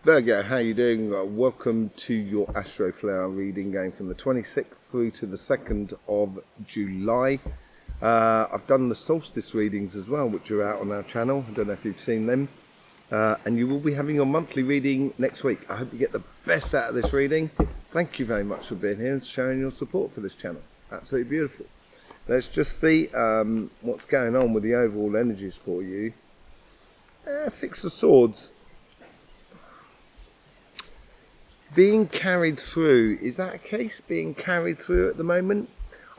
Virgo, how you doing? Welcome to your Astroflower reading going from the 26th through to the 2nd of July. I've done the solstice readings as well, which are out on our channel. I don't know if you've seen them. And you will be having your monthly reading next week. I hope you get the best out of this reading. Thank you very much for being here and showing your support for this channel. Absolutely beautiful. Let's just see what's going on with the overall energies for you. Six of Swords. Being carried through, is that a case being carried through at the moment?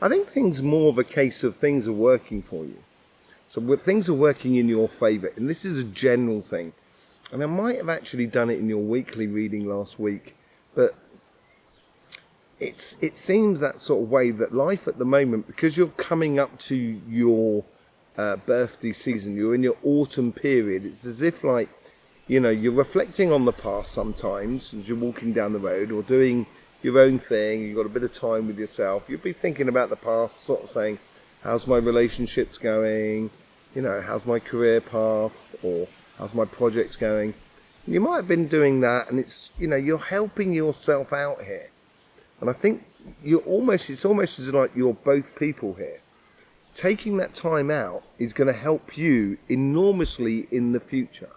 I think things more of a case of things are working for you. So things are working in your favour, and this is a general thing. And I might have actually done it in your weekly reading last week, but it seems that sort of way that life at the moment, because you're coming up to your birthday season, you're in your autumn period, it's as if like, you know, you're reflecting on the past sometimes as you're walking down the road or doing your own thing, you've got a bit of time with yourself, you'll be thinking about the past, sort of saying, how's my relationships going, you know, how's my career path, or how's my projects going. And you might have been doing that, and it's, you know, you're helping yourself out here. And I think it's almost as like you're both people here. Taking that time out is going to help you enormously in the future.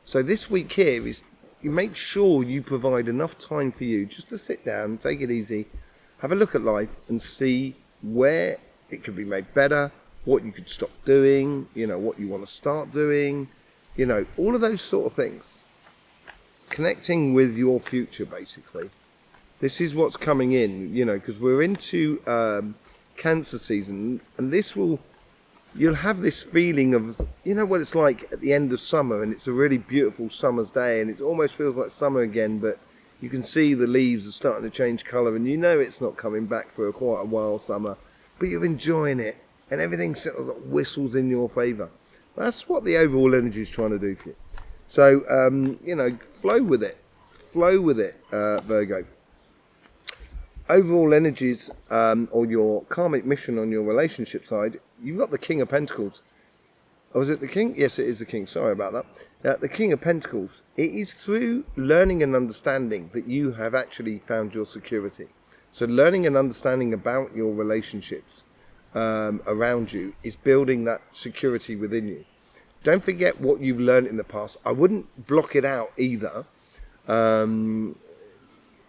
So this week here is, you make sure you provide enough time for you just to sit down, take it easy, have a look at life and see where it could be made better, what you could stop doing, you know, what you want to start doing, you know, all of those sort of things. Connecting with your future, basically. This is what's coming in, you know, because we're into Cancer season, and this will, you'll have this feeling of, you know what it's like at the end of summer, and it's a really beautiful summer's day, and it almost feels like summer again, but you can see the leaves are starting to change colour, and you know it's not coming back for quite a while, summer, but you're enjoying it, and everything sort of whistles in your favour. That's what the overall energy is trying to do for you. So, you know, flow with it, Virgo. Overall energies, or your karmic mission on your relationship side, you've got the King of Pentacles. Oh, is it the King? Yes, it is the King. Sorry about that. The King of Pentacles. It is through learning and understanding that you have actually found your security. So learning and understanding about your relationships around you is building that security within you. Don't forget what you've learned in the past. I wouldn't block it out either. I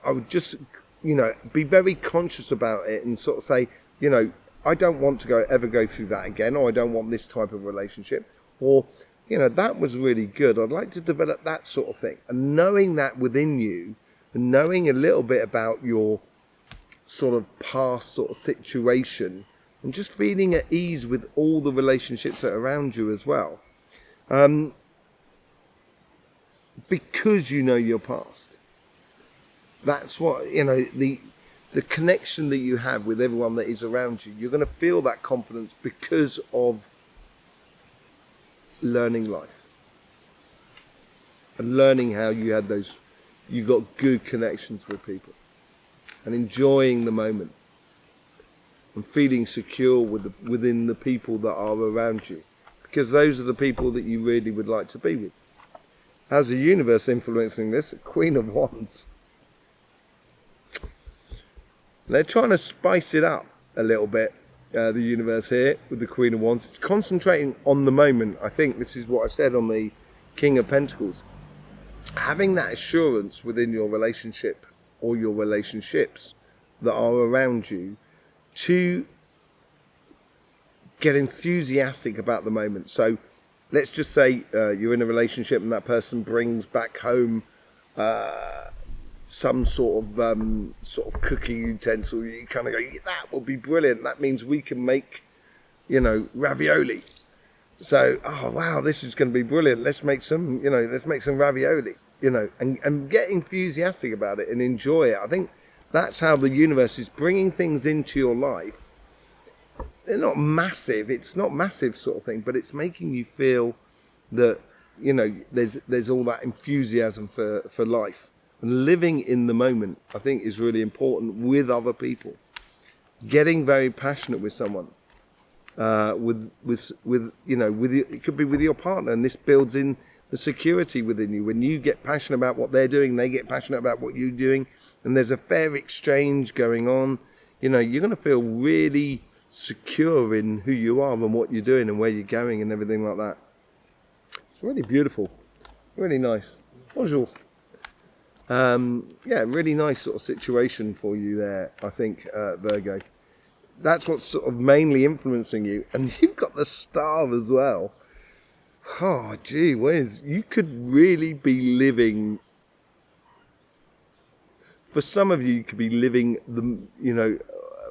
would just, you know, be very conscious about it and sort of say, you know, I don't want to ever go through that again, or I don't want this type of relationship, or, you know, that was really good. I'd like to develop that sort of thing. And knowing that within you, and knowing a little bit about your sort of past sort of situation, and just feeling at ease with all the relationships that are around you as well. Because you know your past. That's what, you know, the connection that you have with everyone that is around you, you're going to feel that confidence because of learning life. And learning how you got good connections with people. And enjoying the moment. And feeling secure within the people that are around you. Because those are the people that you really would like to be with. How's the universe influencing this? Queen of Wands. They're trying to spice it up a little bit, the universe here, with the Queen of Wands. It's concentrating on the moment. I think this is what I said on the King of Pentacles. Having that assurance within your relationship or your relationships that are around you to get enthusiastic about the moment. So let's just say you're in a relationship and that person brings back home some sort of cooking utensil. You kind of go, yeah, that would be brilliant. That means we can make, you know, ravioli. So, oh wow, this is going to be brilliant. Let's make some, you know, ravioli, you know, and get enthusiastic about it and enjoy it. I think that's how the universe is bringing things into your life. They're not massive. It's not massive sort of thing, but it's making you feel that, you know, there's all that enthusiasm for life. And living in the moment, I think, is really important with other people. Getting very passionate with someone, with you know, it could be with your partner, and this builds in the security within you. When you get passionate about what they're doing, they get passionate about what you're doing, and there's a fair exchange going on. You know, you're going to feel really secure in who you are and what you're doing and where you're going and everything like that. It's really beautiful, really nice. Bonjour. Yeah, really nice sort of situation for you there, I think, Virgo. That's what's sort of mainly influencing you. And you've got the star as well. Oh, gee whiz. You could really be living, for some of you could be living,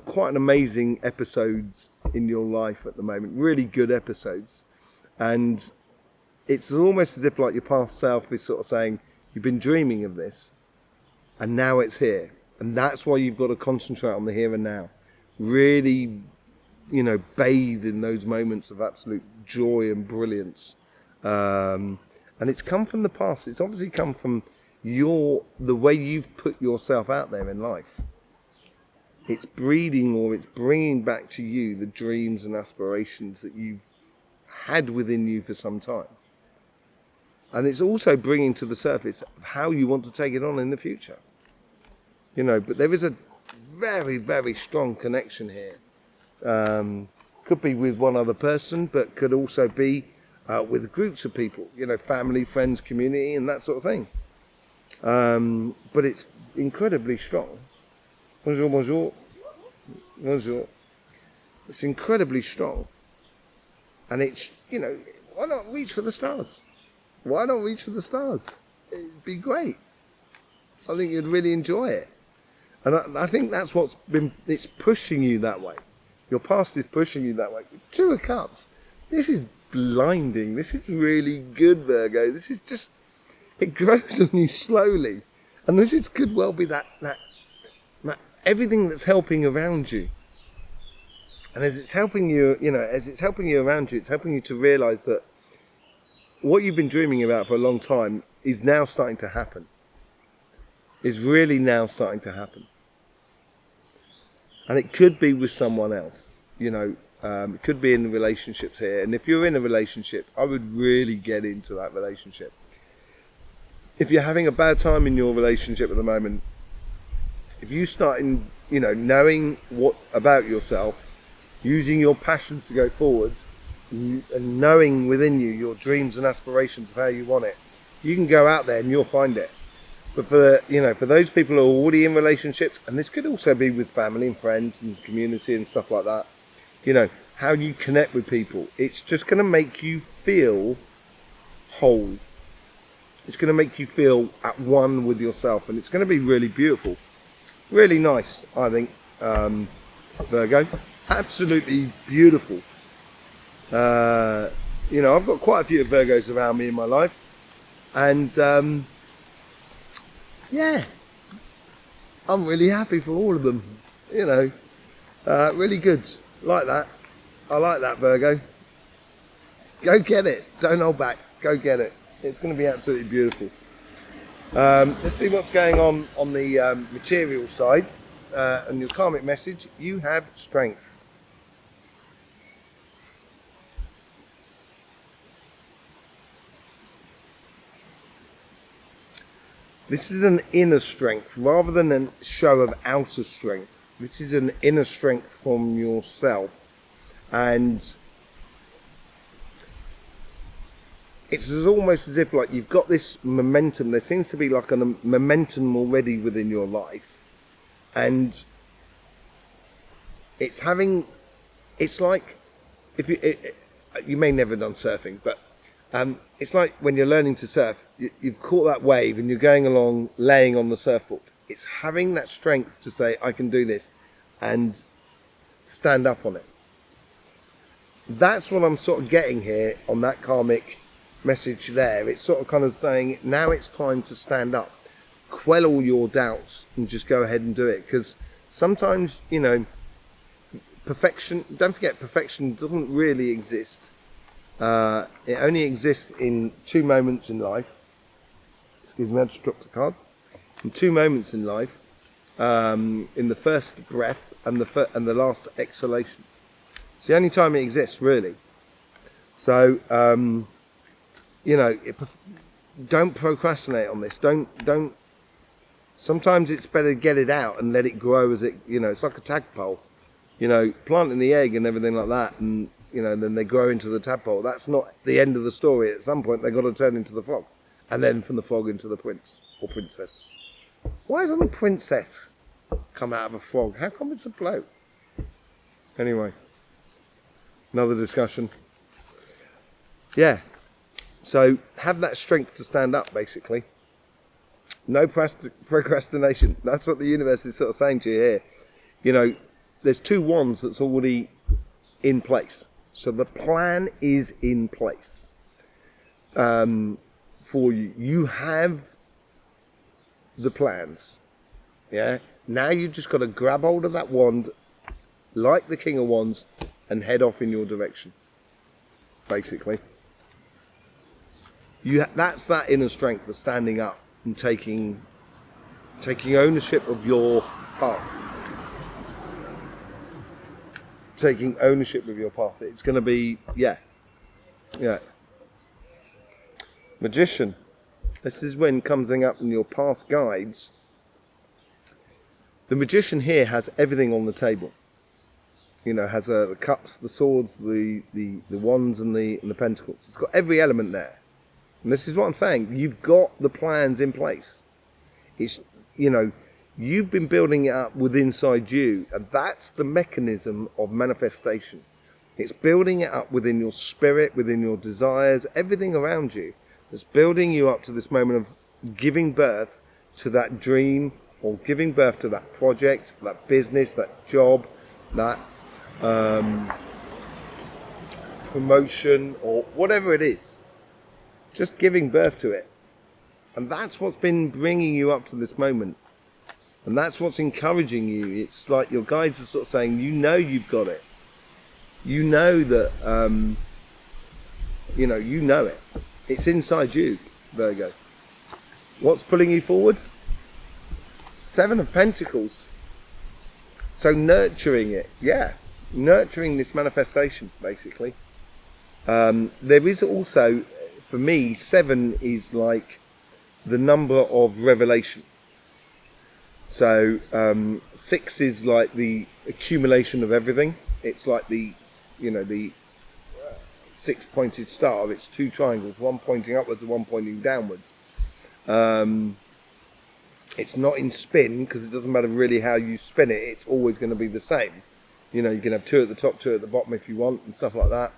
quite an amazing episodes in your life at the moment. Really good episodes. And it's almost as if like your past self is sort of saying, you've been dreaming of this, and now it's here. And that's why you've got to concentrate on the here and now. Really, bathe in those moments of absolute joy and brilliance. And it's come from the past. It's obviously come from the way you've put yourself out there in life. It's breeding, or it's bringing back to you the dreams and aspirations that you've had within you for some time. And it's also bringing to the surface how you want to take it on in the future. But there is a very, very strong connection here. Could be with one other person, but could also be with groups of people, family, friends, community, and that sort of thing. But it's incredibly strong. Bonjour, bonjour. Bonjour. It's incredibly strong. And it's, why not reach for the stars? Why not reach for the stars? It'd be great. I think you'd really enjoy it. And I think that's it's pushing you that way. Your past is pushing you that way. 2 of Cups. This is blinding. This is really good, Virgo. This is just, it grows on you slowly. And this could well be that everything that's helping around you. And as it's helping you, around you, it's helping you to realise that what you've been dreaming about for a long time is now starting to happen. Is really now starting to happen. And it could be with someone else, it could be in the relationships here. And if you're in a relationship, I would really get into that relationship. If you're having a bad time in your relationship at the moment, if you start knowing what about yourself, using your passions to go forward, and knowing within you your dreams and aspirations of how you want it, you can go out there and you'll find it. But for those people who are already in relationships, and this could also be with family and friends and community and stuff like that, how you connect with people, it's just going to make you feel whole. It's going to make you feel at one with yourself, and it's going to be really beautiful. Really nice, I think, Virgo. Absolutely beautiful. I've got quite a few Virgos around me in my life, and yeah, I'm really happy for all of them. Really good. Like that. I like that, Virgo. Go get it. Don't hold back. Go get it. It's going to be absolutely beautiful. Let's see what's going on the material side. And your karmic message, you have strength. This is an inner strength rather than a show of outer strength. This is an inner strength from yourself. And it's almost as if like you've got this momentum. There seems to be like a momentum already within your life. And it's like, you may never have done surfing, but it's like when you're learning to surf, you've caught that wave and you're going along laying on the surfboard. It's having that strength to say, I can do this, and stand up on it. That's what I'm sort of getting here on that karmic message there. It's sort of kind of saying, now it's time to stand up. Quell all your doubts and just go ahead and do it. Because sometimes, perfection, don't forget, perfection doesn't really exist. It only exists in 2 moments in life. Excuse me, I just dropped a card. In 2 moments in life, in the first breath and the last exhalation. It's the only time it exists, really. So you know, don't procrastinate on this. Don't. Sometimes it's better to get it out and let it grow as it, you know, it's like a tadpole. You know, planting the egg and everything like that, and you know, then they grow into the tadpole. That's not the end of the story. At some point, they've got to turn into the frog, and then from the frog into the prince or princess. Why doesn't a princess come out of a frog? How come it's a bloke? Anyway, another discussion. Yeah, so have that strength to stand up, basically. No procrastination. That's what the universe is sort of saying to you here. You know, there's 2 wands that's already in place. So the plan is in place for you. You have the plans. Yeah. Now you've just got to grab hold of that wand, like the King of Wands, and head off in your direction. Basically. That's that inner strength of standing up and taking ownership of your path. Taking ownership of your path. It's going to be, yeah. Magician. This is when coming up in your past guides. The magician here has everything on the table. You know, has the cups, the swords, the wands, and the pentacles. It's got every element there. And this is what I'm saying. You've got the plans in place. It's, you know, you've been building it up within inside you, and that's the mechanism of manifestation. It's building it up within your spirit, within your desires, everything around you. That's building you up to this moment of giving birth to that dream, or giving birth to that project, that business, that job, that promotion, or whatever it is. Just giving birth to it. And that's what's been bringing you up to this moment. And that's what's encouraging you. It's like your guides are sort of saying, you know you've got it. You know that, you know it. It's inside you, Virgo. What's pulling you forward? 7 of Pentacles. So nurturing it, yeah. Nurturing this manifestation, basically. There is also, for me, 7 is like the number of revelation. So 6 is like the accumulation of everything. It's like the 6-pointed star. It's 2 triangles, one pointing upwards and one pointing downwards. It's not in spin because it doesn't matter really how you spin it. It's always going to be the same. You know, you can have 2 at the top, 2 at the bottom if you want, and stuff like that.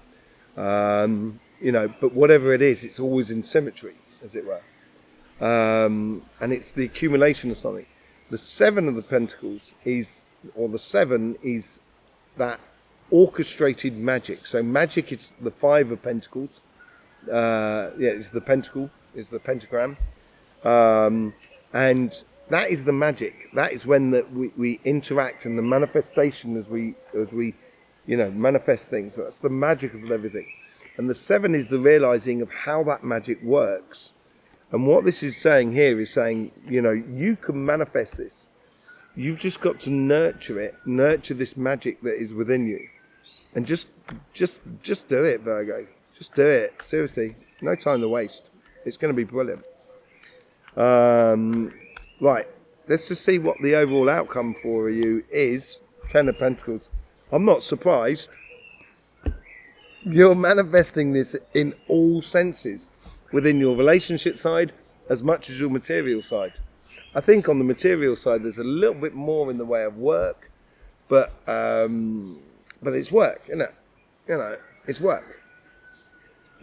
You know, but whatever it is, it's always in symmetry, as it were. And it's the accumulation of something. The 7 of the Pentacles is, or the 7 is that orchestrated magic. So magic is the 5 of Pentacles. It's the pentacle. It's the pentagram. And that is the magic. That is when we interact, and the manifestation as we manifest things. That's the magic of everything. And the 7 is the realizing of how that magic works. And what this is saying here is saying, you know, you can manifest this. You've just got to nurture it, nurture this magic that is within you. And just do it, Virgo. Just do it. Seriously. No time to waste. It's going to be brilliant. Right. Let's just see what the overall outcome for you is. 10 of Pentacles. I'm not surprised. You're manifesting this in all senses. Within your relationship side as much as your material side. I think on the material side there's a little bit more in the way of work, but it's work, isn't it? You know, it's work.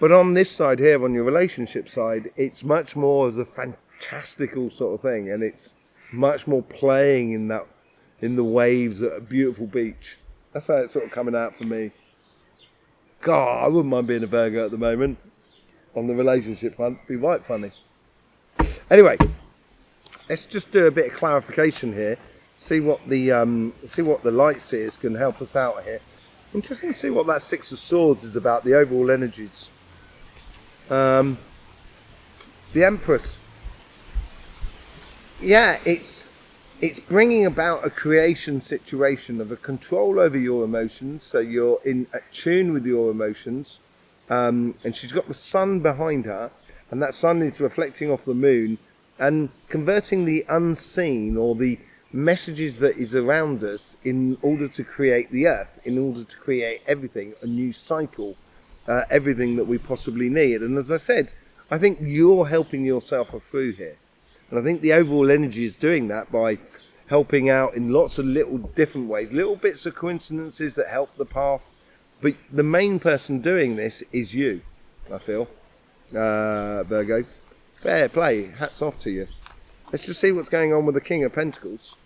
But on this side here, on your relationship side, it's much more as a fantastical sort of thing, and it's much more playing in the waves at a beautiful beach. That's how it's sort of coming out for me. God, I wouldn't mind being a Virgo at the moment. On the relationship front, be right funny. Anyway, let's just do a bit of clarification here. See what the light seers can help us out here. Interesting to see what that 6 of Swords is about. The overall energies. The Empress. Yeah, it's bringing about a creation situation of a control over your emotions. So you're in tune with your emotions. and she's got the sun behind her, and that sun is reflecting off the moon and converting the unseen or the messages that is around us in order to create the earth, in order to create everything, a new cycle, everything that we possibly need. And as I said, I think you're helping yourself through here. And I think the overall energy is doing that by helping out in lots of little different ways, little bits of coincidences that help the path. But the main person doing this is you, I feel. Virgo. Fair play. Hats off to you. Let's just see what's going on with the King of Pentacles.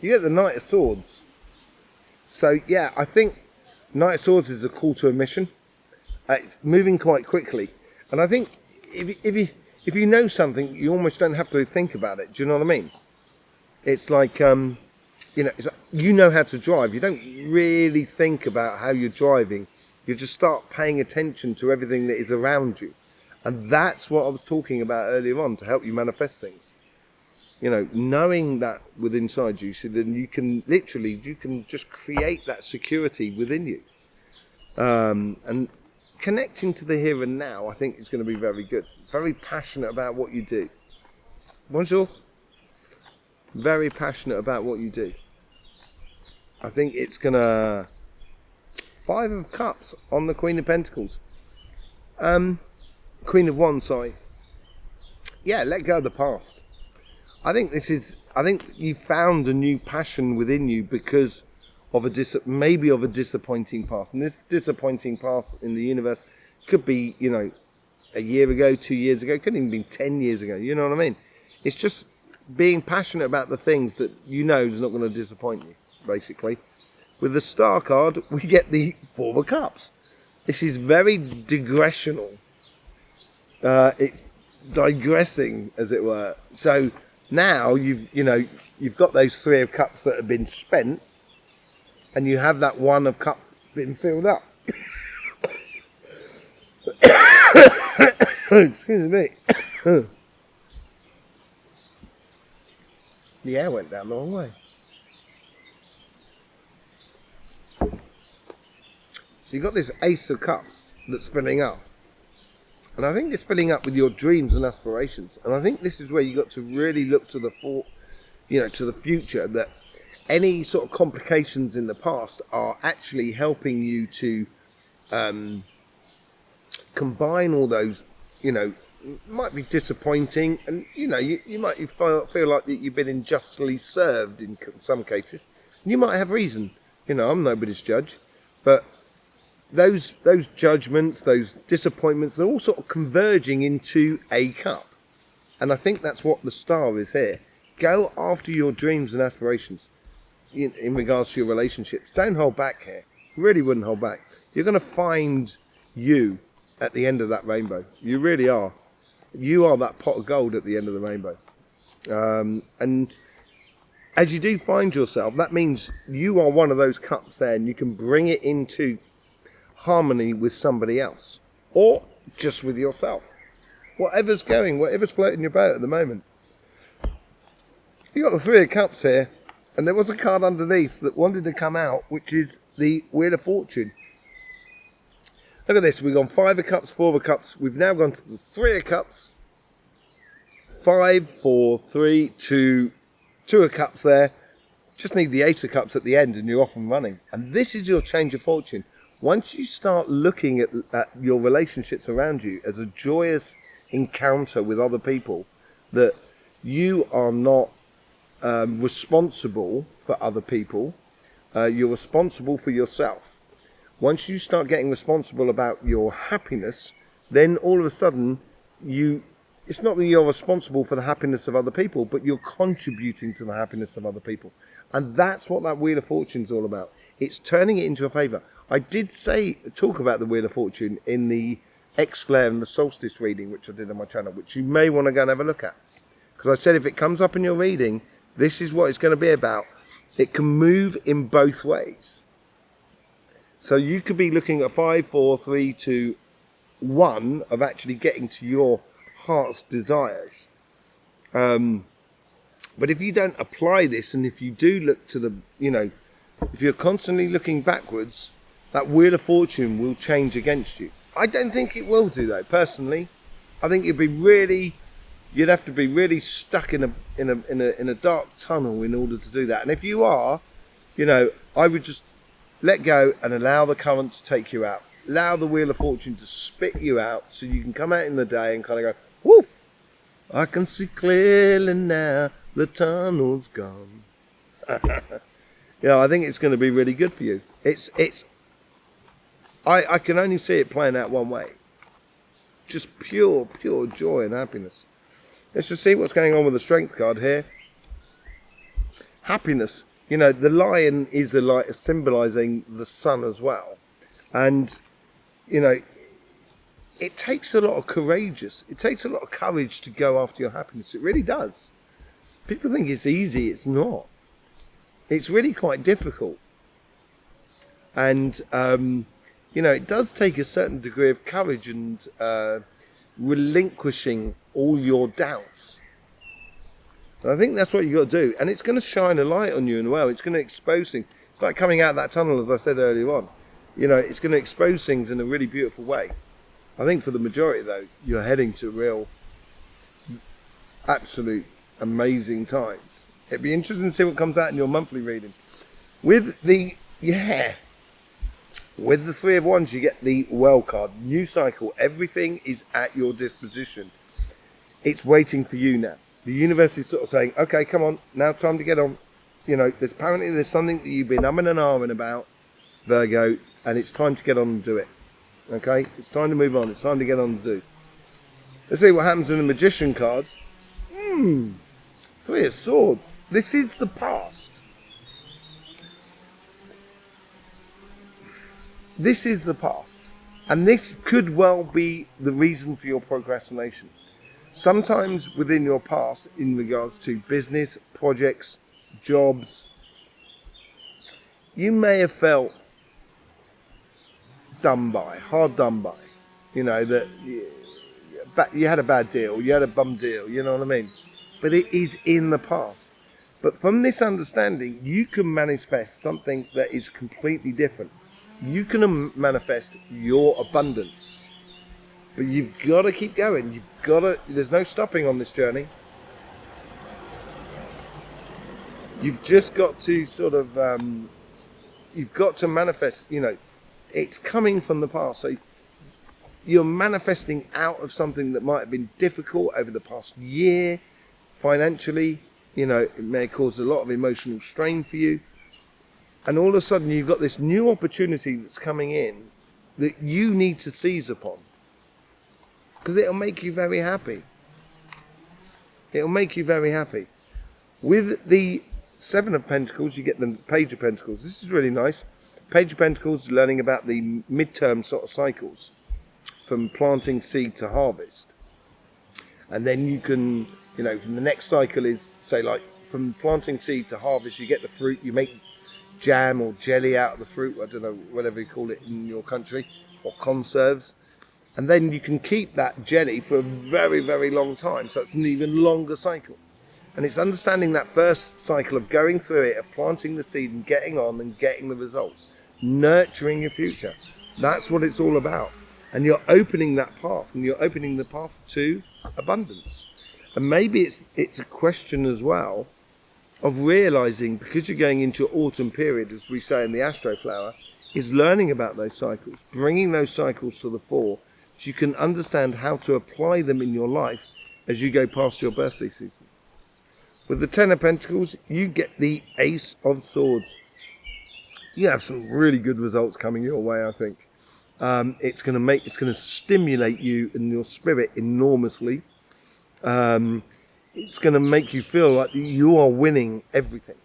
You get the Knight of Swords. So, yeah, I think Knight of Swords is a call to a mission. It's moving quite quickly. And I think if you know something, you almost don't have to think about it. Do you know what I mean? It's like, you know how to drive. You don't really think about how you're driving. You just start paying attention to everything that is around you. And that's what I was talking about earlier on to help you manifest things. You know, knowing that within inside you, so then you can just create that security within you. And connecting to the here and now, I think is going to be very good. Very passionate about what you do. Bonjour. Very passionate about what you do. I think it's going to... 5 of Cups on the Queen of Pentacles. Queen of Wands, sorry. Yeah, let go of the past. I think you found a new passion within you because of a disappointing past. And this disappointing past in the universe could be, a year ago, 2 years ago, could even be 10 years ago. You know what I mean? It's just being passionate about the things that you know is not going to disappoint you, basically. With the Star card, we get the 4 of Cups. This is very digressional. It's digressing, as it were. So now you've got those 3 of Cups that have been spent, and you have that 1 of Cups been filled up. Excuse me. The air went down the wrong way. So you've got this Ace of Cups that's filling up. And I think it's filling up with your dreams and aspirations. And I think this is where you got to really look to the future, that any sort of complications in the past are actually helping you to combine all those, might be disappointing, and you might feel like that you've been unjustly served in some cases. And you might have reason. I'm nobody's judge, but those judgments, those disappointments, they're all sort of converging into a cup. And I think that's what the Star is here. Go after your dreams and aspirations in regards to your relationships. Don't hold back here. Really wouldn't hold back. You're going to find you at the end of that rainbow. You really are. You are that pot of gold at the end of the rainbow. And as you do find yourself, that means you are one of those cups there, and you can bring it into harmony with somebody else, or just with yourself. Whatever's floating your boat at the moment. You got the 3 of Cups here, and there was a card underneath that wanted to come out, which is the Wheel of Fortune. Look at this. We've gone 5 of Cups, 4 of Cups. We've now gone to the 3 of Cups. 5, 4, 3, 2 of Cups there. Just need the Ace of Cups at the end, and you're off and running. And this is your change of fortune. Once you start looking at your relationships around you as a joyous encounter with other people, that you are not responsible for other people, you're responsible for yourself. Once you start getting responsible about your happiness, then all of a sudden it's not that you're responsible for the happiness of other people, but you're contributing to the happiness of other people. And that's what that Wheel of Fortune is all about. It's turning it into a favour. I did talk about the Wheel of Fortune in the X-Flare and the Solstice reading, which I did on my channel, which you may want to go and have a look at. Because I said if it comes up in your reading, this is what it's going to be about. It can move in both ways. So you could be looking at 5, 4, 3, 2, 1 of actually getting to your heart's desires. But if you don't apply this, and if you do look to if you're constantly looking backwards, that Wheel of Fortune will change against you. I don't think it will do though, personally. I think you'd have to be really stuck in a dark tunnel in order to do that. And if you are, I would just let go and allow the current to take you out. Allow the Wheel of Fortune to spit you out so you can come out in the day and kind of go, whoo, I can see clearly now, the tunnel's gone. I think it's going to be really good for you. I can only see it playing out one way. Just pure joy and happiness. Let's just see what's going on with the Strength card here. Happiness. The lion is a light symbolizing the sun as well. And, it takes a lot of courage to go after your happiness. It really does. People think it's easy. It's not. It's really quite difficult. And, it does take a certain degree of courage and relinquishing all your doubts. And I think that's what you've got to do. And it's going to shine a light on you as well. It's going to expose things. It's like coming out of that tunnel, as I said earlier on. It's going to expose things in a really beautiful way. I think for the majority, though, you're heading to real, absolute, amazing times. It'd be interesting to see what comes out in your monthly reading. With the Three of Wands, you get the Well card. New cycle. Everything is at your disposition. It's waiting for you now. The universe is sort of saying, okay, come on, now time to get on. There's something that you've been umming and ahhing about, Virgo, and it's time to get on and do it. Okay? It's time to move on. It's time to get on and do. Let's see what happens in the Magician cards. Three of Swords. This is the past. This is the past. And this could well be the reason for your procrastination. Sometimes within your past, in regards to business, projects, jobs, you may have felt hard done by. That you had a bad deal, you had a bum deal, you know what I mean? But it is in the past. But from this understanding, you can manifest something that is completely different. You can manifest your abundance. But you've got to keep going. There's no stopping on this journey. You've just got to you've got to manifest, it's coming from the past. So you're manifesting out of something that might have been difficult over the past year, financially. It may cause a lot of emotional strain for you. And all of a sudden you've got this new opportunity that's coming in that you need to seize upon. Because it'll make you very happy. It'll make you very happy. With the Seven of Pentacles, you get the Page of Pentacles. This is really nice. Page of Pentacles, learning about the midterm sort of cycles. From planting seed to harvest. And then you can, from the next cycle is, say like, from planting seed to harvest, you get the fruit, you make jam or jelly out of the fruit, I don't know, whatever you call it in your country, or conserves. And then you can keep that jelly for a very, very long time. So it's an even longer cycle. And it's understanding that first cycle of going through it, of planting the seed and getting on and getting the results. Nurturing your future. That's what it's all about. And you're opening that path, and you're opening the path to abundance. And maybe it's a question as well of realizing, because you're going into autumn period, as we say in the Astroflower, is learning about those cycles, bringing those cycles to the fore, so you can understand how to apply them in your life as you go past your birthday season. With the Ten of Pentacles, you get the Ace of Swords. You have some really good results coming your way, I think. It's going to stimulate you and your spirit enormously. It's going to make you feel like you are winning everything.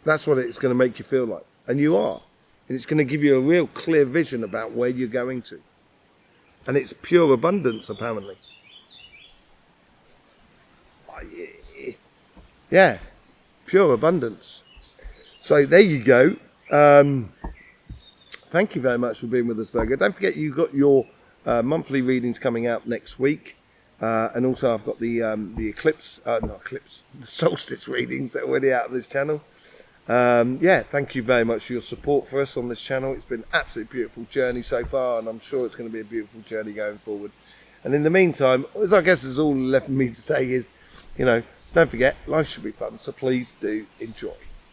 That's what it's going to make you feel like. And you are. And it's going to give you a real clear vision about where you're going to. And it's pure abundance, apparently. Yeah, pure abundance. So there you go. Thank you very much for being with us, Virgo. Don't forget you've got your monthly readings coming out next week. And also I've got the eclipse, the solstice readings that are already out of this channel. Yeah, thank you very much for your support for us on this channel. It's been an absolutely beautiful journey so far, and I'm sure it's going to be a beautiful journey going forward. And in the meantime, as I guess is all left for me to say is, don't forget, life should be fun, so please do enjoy.